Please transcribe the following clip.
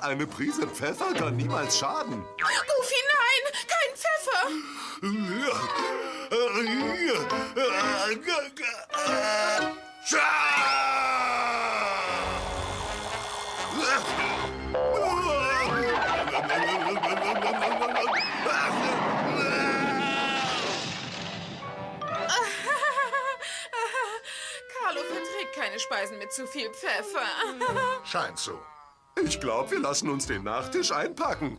Eine Prise Pfeffer kann niemals schaden. Goofy, nein, kein Pfeffer. Carlo verträgt keine Speisen mit zu viel Pfeffer. Scheint so. Ich glaube, wir lassen uns den Nachtisch einpacken.